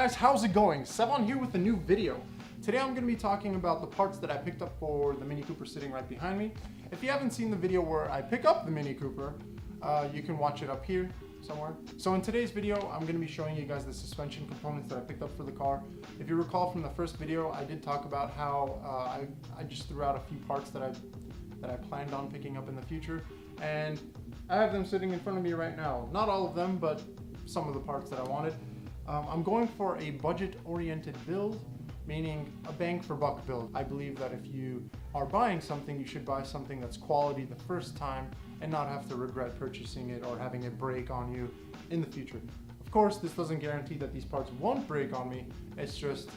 guys, how's it going? Sevan here with a new video. Today I'm going to be talking about the parts that I picked up for the Mini Cooper sitting right behind me. If you haven't seen the video where I pick up the Mini Cooper, you can watch it up here somewhere. So in today's video, I'm going to be showing you guys the suspension components that I picked up for the car. If you recall from the first video, I did talk about how I just threw out a few parts that I planned on picking up in the future, and I have them sitting in front of me right now. Not all of them, but some of the parts that I wanted. I'm going for a budget-oriented build, meaning a bang for buck build. I believe that if you are buying something, you should buy something that's quality the first time and not have to regret purchasing it or having it break on you in the future. Of course, this doesn't guarantee that these parts won't break on me. It's just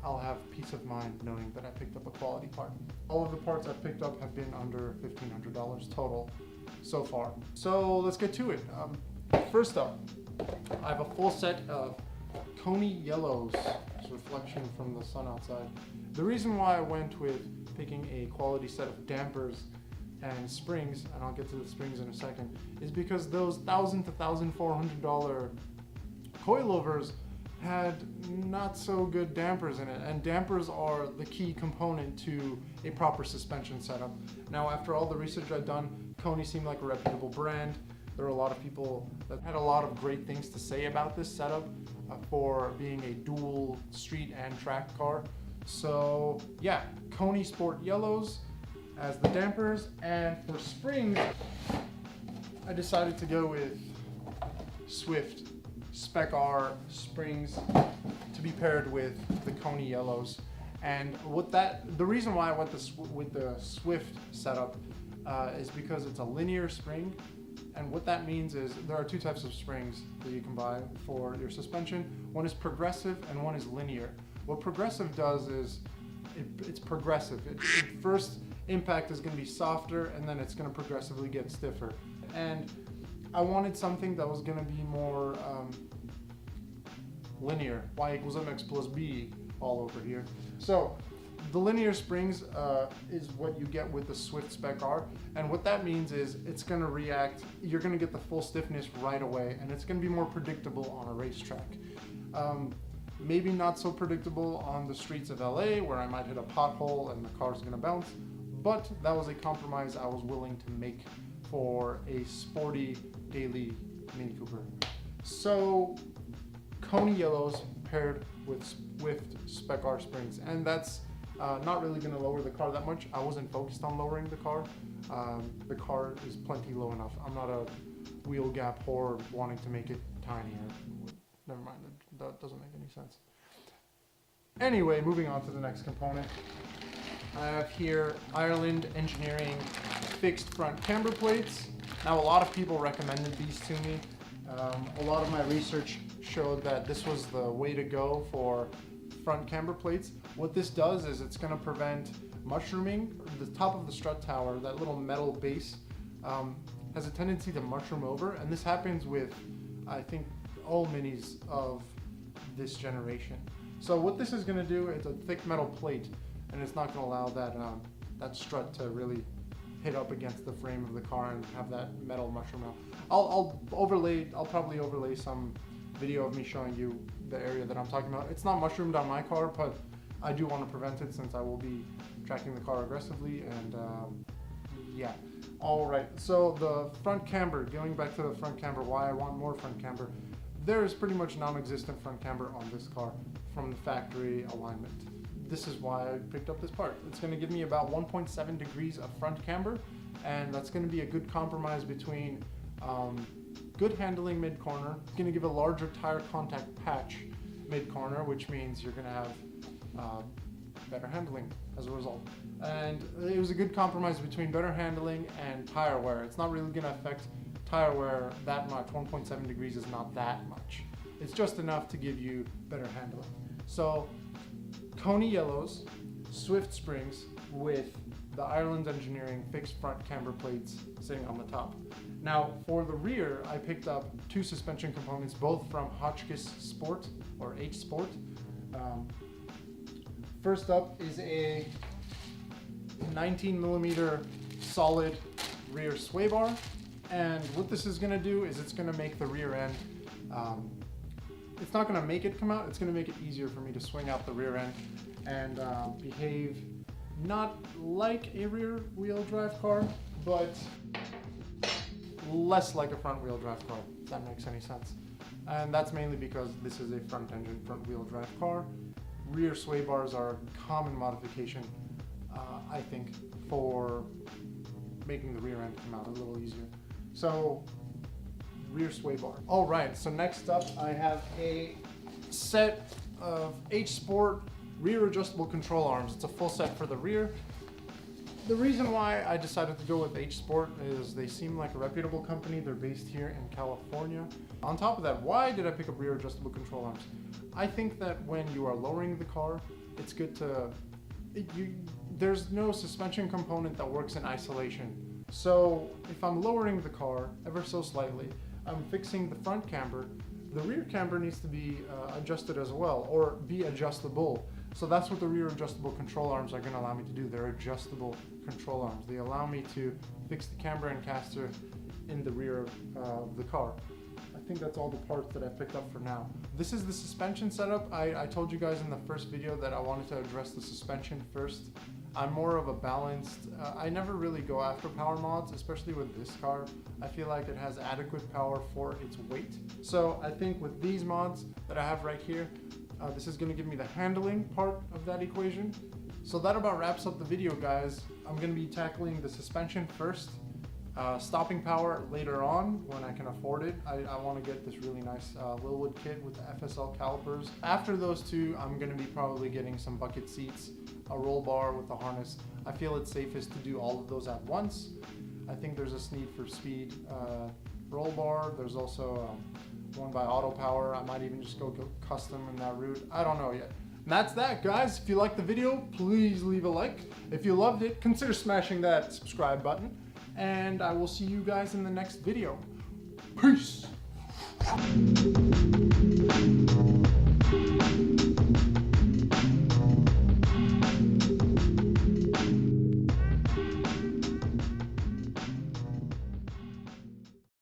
I'll have peace of mind knowing that I picked up a quality part. All of the parts I've picked up have been under $1,500 total so far. So let's get to it. First up, I have a full set of Koni yellows. It's reflection from the sun outside. The reason why I went with picking a quality set of dampers and springs, and I'll get to the springs in a second, is because those $1,000 to $1,400 coilovers had not so good dampers in it, and dampers are the key component to a proper suspension setup. Now, after all the research I've done, Koni seemed like a reputable brand. There are a lot of people that had a lot of great things to say about this setup for being a dual street and track car. So yeah, Koni Sport Yellows as the dampers, and for springs, I decided to go with Swift Spec R springs to be paired with the Koni Yellows. And the reason why I went with the Swift setup is because it's a linear spring. And what that means is there are two types of springs that you can buy for your suspension. One is progressive and one is linear. What progressive does is it's progressive. First impact is going to be softer, and then it's going to progressively get stiffer. And I wanted something that was going to be more linear. Y equals mx plus b all over here. So the linear springs is what you get with the Swift Spec R, and what that means is it's going to react, you're going to get the full stiffness right away, and it's going to be more predictable on a racetrack. Maybe not so predictable on the streets of LA where I might hit a pothole and the car's going to bounce, but that was a compromise I was willing to make for a sporty daily Mini Cooper. So Koni Yellows paired with Swift Spec R springs, and that's not really going to lower the car that much. I wasn't focused on lowering the car. The car is plenty low enough. I'm not a wheel gap whore wanting to make it tinier. Never mind, that doesn't make any sense. Anyway, moving on to the next component. I have here Ireland Engineering fixed front camber plates. Now, a lot of people recommended these to me. A lot of my research showed that this was the way to go for front camber plates. What this does is it's going to prevent mushrooming. The top of the strut tower, that little metal base, has a tendency to mushroom over, and this happens with, I think, all Minis of this generation. So what this is going to do, it's a thick metal plate, and it's not going to allow that strut to really hit up against the frame of the car and have that metal mushroom out. I'll probably overlay some video of me showing you the area that I'm talking about. It's not mushroomed on my car, but I do want to prevent it since I will be tracking the car aggressively, and yeah. All right, so the front camber, going back to the front camber, why I want more front camber. There is pretty much non-existent front camber on this car from the factory alignment. This is why I picked up this part. It's going to give me about 1.7 degrees of front camber, and that's going to be a good compromise between good handling mid-corner. It's going to give a larger tire contact patch mid-corner, which means you're going to have better handling as a result. And it was a good compromise between better handling and tire wear. It's not really going to affect tire wear that much. 1.7 degrees is not that much. It's just enough to give you better handling. So Koni Yellows, Swift springs with the Ireland Engineering fixed front camber plates sitting on the top. Now for the rear, I picked up two suspension components, both from Hotchkiss Sport or H Sport. First up is a 19mm solid rear sway bar, and what this is going to do is it's going to make the rear end it's not gonna make it come out, it's gonna make it easier for me to swing out the rear end and behave not like a rear wheel drive car, but less like a front wheel drive car, if that makes any sense. And that's mainly because this is a front engine, front wheel drive car. Rear sway bars are a common modification, I think, for making the rear end come out a little easier. So, rear sway bar. All right, so next up I have a set of H Sport rear adjustable control arms. It's a full set for the rear. The reason why I decided to go with H Sport is they seem like a reputable company. They're based here in California. On top of that, why did I pick up rear adjustable control arms? I think that when you are lowering the car, it's good to, there's no suspension component that works in isolation. So if I'm lowering the car ever so slightly, I'm fixing the front camber, the rear camber needs to be adjusted as well, or be adjustable. So that's what the rear adjustable control arms are going to allow me to do. They're adjustable control arms. They allow me to fix the camber and caster in the rear of the car. I think that's all the parts that I picked up for now. This is the suspension setup. I told you guys in the first video that I wanted to address the suspension first. I'm more of a balanced, I never really go after power mods, especially with this car. I feel like it has adequate power for its weight. So I think with these mods that I have right here, this is going to give me the handling part of that equation. So that about wraps up the video, guys. I'm going to be tackling the suspension first, stopping power later on when I can afford it. I want to get this really nice Lilwood kit with the FSL calipers. After those two, I'm going to be probably getting some bucket seats, a roll bar with a harness. I feel it's safest to do all of those at once. I think there's a Need for Speed roll bar. There's also one by Auto Power. I might even just go custom in that route. I don't know yet. And that's that, guys. If you liked the video, please leave a like. If you loved it, consider smashing that subscribe button. And I will see you guys in the next video. Peace!